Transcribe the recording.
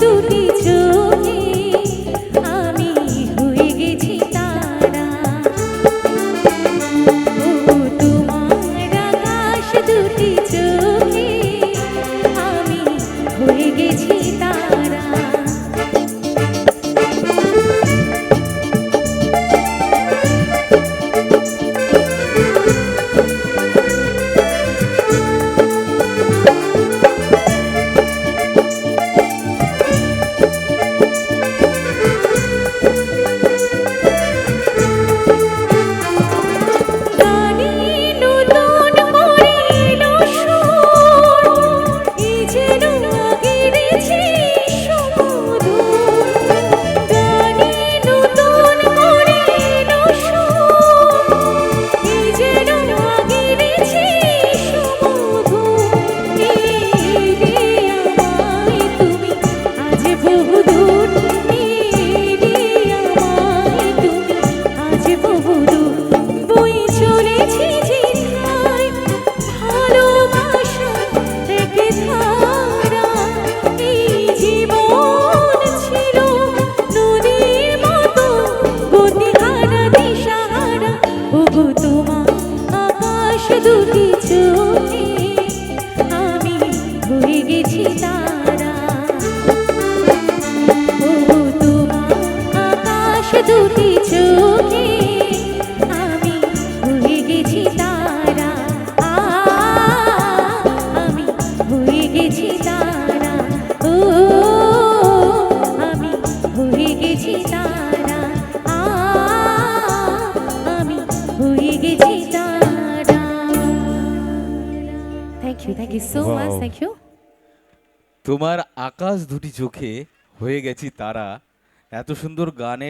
দুটি চোখে আমি হয়ে গেছি তারা। ও তোমার আকাশ দুটি চোখে আমি হয়ে গেছি তারা। দুটি চোখে আমি হয়ে গেছি তারা। ও তোমার আকাশ দুটি চোখে আমি হয়ে গেছি তারা। আমি হয়ে গেছি তারা। ও আমি হয়ে গেছি তারা। আমি হয়ে গেছি তারা। Thank you so much. Thank you. তোমার আকাশ দুটি চোখে হয়ে গেছি তারা। এত সুন্দর গানের